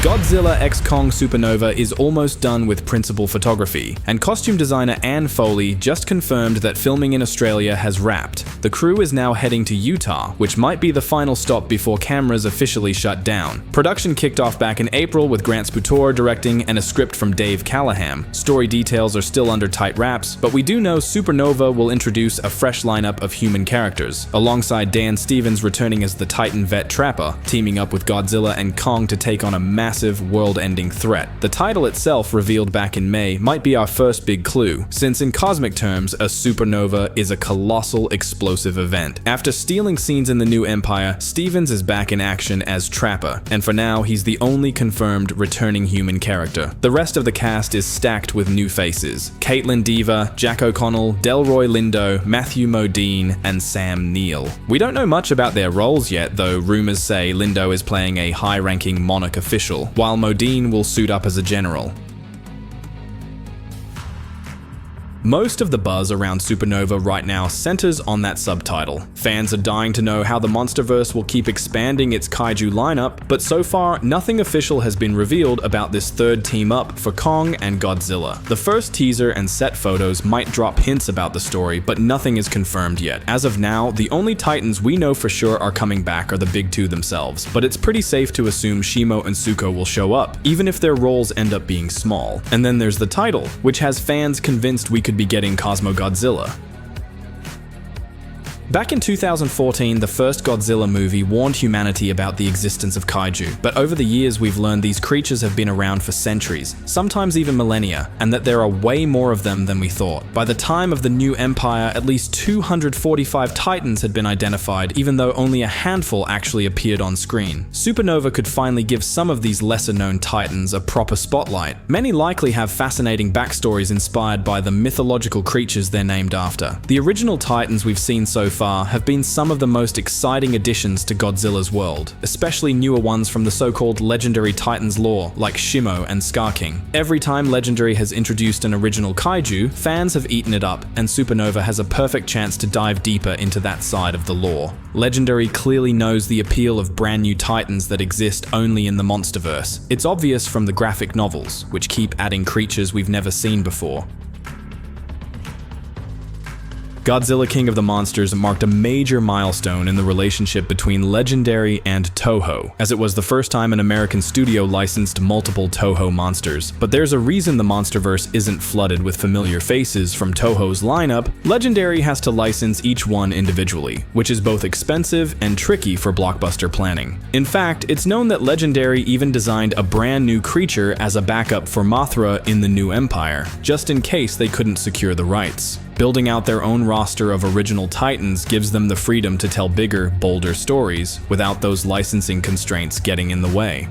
Godzilla x Kong Supernova is almost done with principal photography, and costume designer Anne Foley just confirmed that filming in Australia has wrapped. The crew is now heading to Utah, which might be the final stop before cameras officially shut down. Production kicked off back in April with Grant Sputor directing and a script from Dave Callahan. Story details are still under tight wraps, but we do know Supernova will introduce a fresh lineup of human characters, alongside Dan Stevens returning as the Titan vet Trapper, teaming up with Godzilla and Kong to take on a massive world-ending threat. The title itself, revealed back in May, might be our first big clue, since in cosmic terms, a supernova is a colossal explosive event. After stealing scenes in the New Empire, Stevens is back in action as Trapper, and for now, he's the only confirmed returning human character. The rest of the cast is stacked with new faces: Caitlin Dever, Jack O'Connell, Delroy Lindo, Matthew Modine, and Sam Neill. We don't know much about their roles yet, though rumors say Lindo is playing a high-ranking Monarch official, while Modine will suit up as a general. Most of the buzz around Supernova right now centers on that subtitle. Fans are dying to know how the Monsterverse will keep expanding its kaiju lineup, but so far, nothing official has been revealed about this third team-up for Kong and Godzilla. The first teaser and set photos might drop hints about the story, but nothing is confirmed yet. As of now, the only Titans we know for sure are coming back are the big two themselves, but it's pretty safe to assume Shimo and Suko will show up, even if their roles end up being small. And then there's the title, which has fans convinced we could be getting Godzilla. Back in 2014, the first Godzilla movie warned humanity about the existence of kaiju, but over the years we've learned these creatures have been around for centuries, sometimes even millennia, and that there are way more of them than we thought. By the time of the New Empire, at least 245 Titans had been identified, even though only a handful actually appeared on screen. Supernova could finally give some of these lesser-known Titans a proper spotlight. Many likely have fascinating backstories inspired by the mythological creatures they're named after. The original Titans we've seen so far have been some of the most exciting additions to Godzilla's world, especially newer ones from the so-called legendary Titans lore, like Shimo and Scar King. Every time Legendary has introduced an original kaiju, fans have eaten it up, and Supernova has a perfect chance to dive deeper into that side of the lore. Legendary clearly knows the appeal of brand new Titans that exist only in the Monsterverse. It's obvious from the graphic novels, which keep adding creatures we've never seen before. Godzilla King of the Monsters marked a major milestone in the relationship between Legendary and Toho, as it was the first time an American studio licensed multiple Toho monsters. But there's a reason the Monsterverse isn't flooded with familiar faces from Toho's lineup. Legendary has to license each one individually, which is both expensive and tricky for blockbuster planning. In fact, it's known that Legendary even designed a brand new creature as a backup for Mothra in the New Empire, just in case they couldn't secure the rights. Building out their own roster of original Titans gives them the freedom to tell bigger, bolder stories without those licensing constraints getting in the way.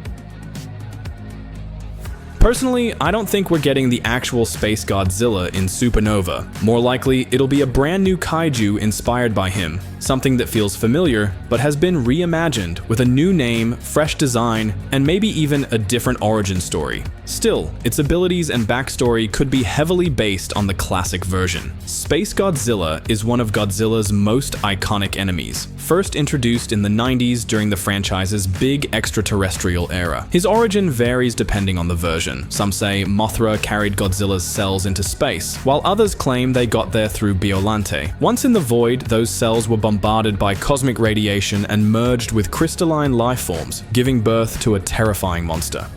Personally, I don't think we're getting the actual SpaceGodzilla in Supernova. More likely, it'll be a brand new kaiju inspired by him, something that feels familiar, but has been reimagined with a new name, fresh design, and maybe even a different origin story. Still, its abilities and backstory could be heavily based on the classic version. SpaceGodzilla is one of Godzilla's most iconic enemies, first introduced in the 90s during the franchise's big extraterrestrial era. His origin varies depending on the version. Some say Mothra carried Godzilla's cells into space, while others claim they got there through Biollante. Once in the void, those cells were bombarded by cosmic radiation and merged with crystalline life forms, giving birth to a terrifying monster.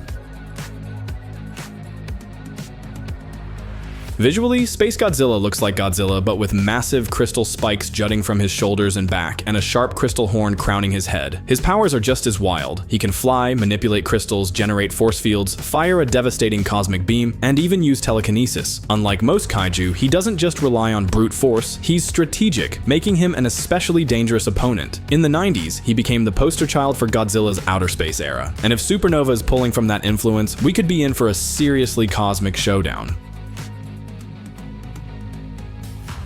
Visually, SpaceGodzilla looks like Godzilla, but with massive crystal spikes jutting from his shoulders and back, and a sharp crystal horn crowning his head. His powers are just as wild. He can fly, manipulate crystals, generate force fields, fire a devastating cosmic beam, and even use telekinesis. Unlike most kaiju, he doesn't just rely on brute force, he's strategic, making him an especially dangerous opponent. In the 90s, he became the poster child for Godzilla's outer space era. And if Supernova is pulling from that influence, we could be in for a seriously cosmic showdown.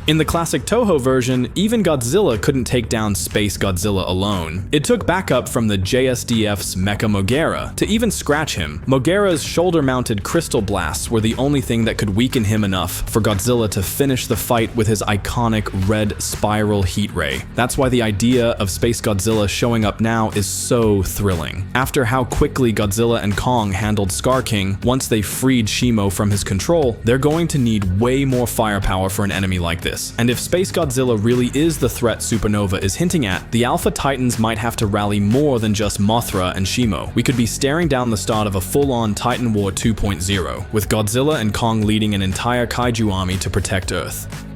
In the classic Toho version, even Godzilla couldn't take down SpaceGodzilla alone. It took backup from the JSDF's Mecha Mogera to even scratch him. Mogera's shoulder-mounted crystal blasts were the only thing that could weaken him enough for Godzilla to finish the fight with his iconic red spiral heat ray. That's why the idea of SpaceGodzilla showing up now is so thrilling. After how quickly Godzilla and Kong handled Scar King, once they freed Shimo from his control, they're going to need way more firepower for an enemy like this. And if SpaceGodzilla really is the threat Supernova is hinting at, the Alpha Titans might have to rally more than just Mothra and Shimo. We could be staring down the start of a full-on Titan War 2.0, with Godzilla and Kong leading an entire kaiju army to protect Earth.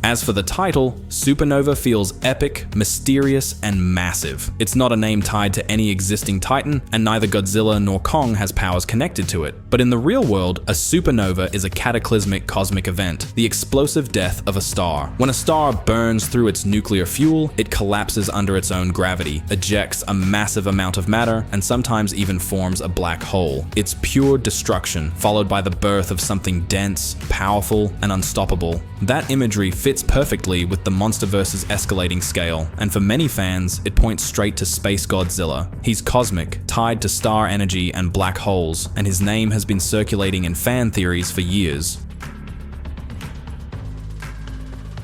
As for the title, Supernova feels epic, mysterious, and massive. It's not a name tied to any existing Titan, and neither Godzilla nor Kong has powers connected to it. But in the real world, a supernova is a cataclysmic cosmic event, the explosive death of a star. When a star burns through its nuclear fuel, it collapses under its own gravity, ejects a massive amount of matter, and sometimes even forms a black hole. It's pure destruction, followed by the birth of something dense, powerful, and unstoppable. That imagery fits perfectly with the Monsterverse's escalating scale, and for many fans, it points straight to SpaceGodzilla. He's cosmic, tied to star energy and black holes, and his name has been circulating in fan theories for years.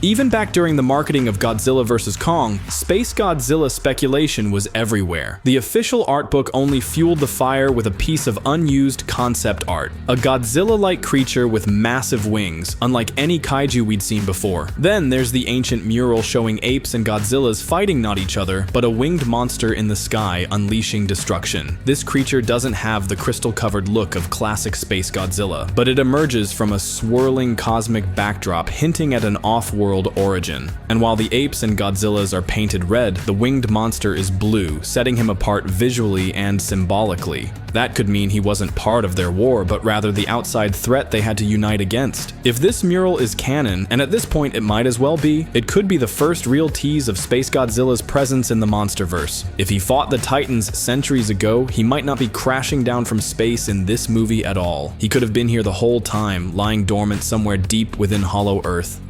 Even back during the marketing of Godzilla vs. Kong, SpaceGodzilla speculation was everywhere. The official art book only fueled the fire with a piece of unused concept art. A Godzilla-like creature with massive wings, unlike any kaiju we'd seen before. Then there's the ancient mural showing apes and Godzillas fighting not each other, but a winged monster in the sky unleashing destruction. This creature doesn't have the crystal-covered look of classic SpaceGodzilla, but it emerges from a swirling cosmic backdrop hinting at an off-world origin. And while the apes and Godzillas are painted red, the winged monster is blue, setting him apart visually and symbolically. That could mean he wasn't part of their war, but rather the outside threat they had to unite against. If this mural is canon, and at this point it might as well be, it could be the first real tease of SpaceGodzilla's presence in the Monsterverse. If he fought the Titans centuries ago, he might not be crashing down from space in this movie at all. He could have been here the whole time, lying dormant somewhere deep within Hollow Earth.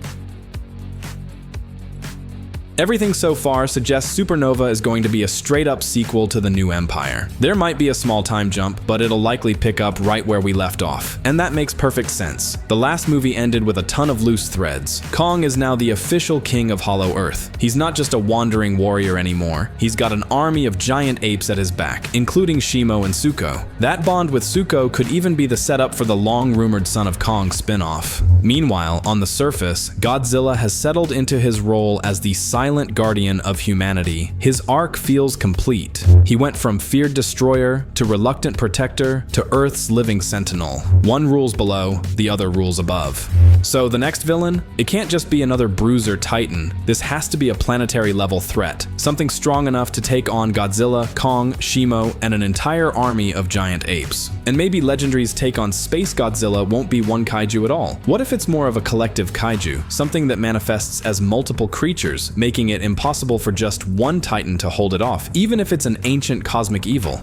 Everything so far suggests Supernova is going to be a straight-up sequel to The New Empire. There might be a small time jump, but it'll likely pick up right where we left off. And that makes perfect sense. The last movie ended with a ton of loose threads. Kong is now the official king of Hollow Earth. He's not just a wandering warrior anymore. He's got an army of giant apes at his back, including Shimo and Zuko. That bond with Zuko could even be the setup for the long-rumored Son of Kong spin-off. Meanwhile, on the surface, Godzilla has settled into his role as the silent guardian of humanity. His arc feels complete. He went from feared destroyer to reluctant protector to Earth's living sentinel. One rules below, the other rules above. So the next villain? It can't just be another bruiser titan. This has to be a planetary level threat. Something strong enough to take on Godzilla, Kong, Shimo, and an entire army of giant apes. And maybe Legendary's take on SpaceGodzilla won't be one kaiju at all. What if it's more of a collective kaiju? Something that manifests as multiple creatures, making it impossible for just one Titan to hold it off, even if it's an ancient cosmic evil.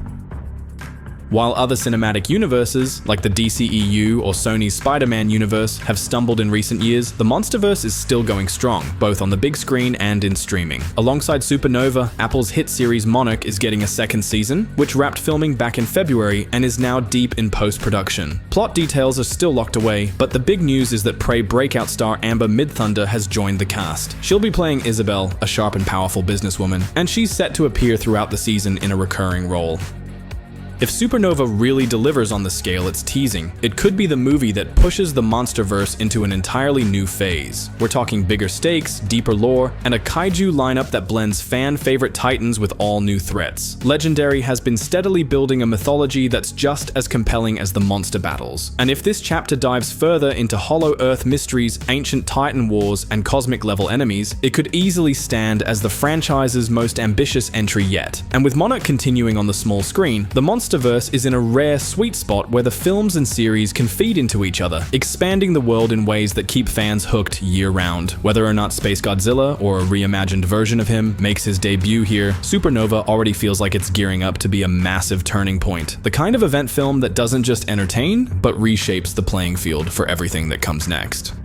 While other cinematic universes, like the DCEU or Sony's Spider-Man universe, have stumbled in recent years, the Monsterverse is still going strong, both on the big screen and in streaming. Alongside Supernova, Apple's hit series Monarch is getting a second season, which wrapped filming back in February and is now deep in post-production. Plot details are still locked away, but the big news is that Prey breakout star Amber Midthunder has joined the cast. She'll be playing Isabel, a sharp and powerful businesswoman, and she's set to appear throughout the season in a recurring role. If Supernova really delivers on the scale it's teasing, it could be the movie that pushes the Monsterverse into an entirely new phase. We're talking bigger stakes, deeper lore, and a kaiju lineup that blends fan-favorite titans with all new threats. Legendary has been steadily building a mythology that's just as compelling as the monster battles. And if this chapter dives further into Hollow Earth mysteries, ancient titan wars, and cosmic-level enemies, it could easily stand as the franchise's most ambitious entry yet. And with Monarch continuing on the small screen, the Monsterverse is in a rare sweet spot where the films and series can feed into each other, expanding the world in ways that keep fans hooked year-round. Whether or not SpaceGodzilla, or a reimagined version of him, makes his debut here, Supernova already feels like it's gearing up to be a massive turning point. The kind of event film that doesn't just entertain, but reshapes the playing field for everything that comes next.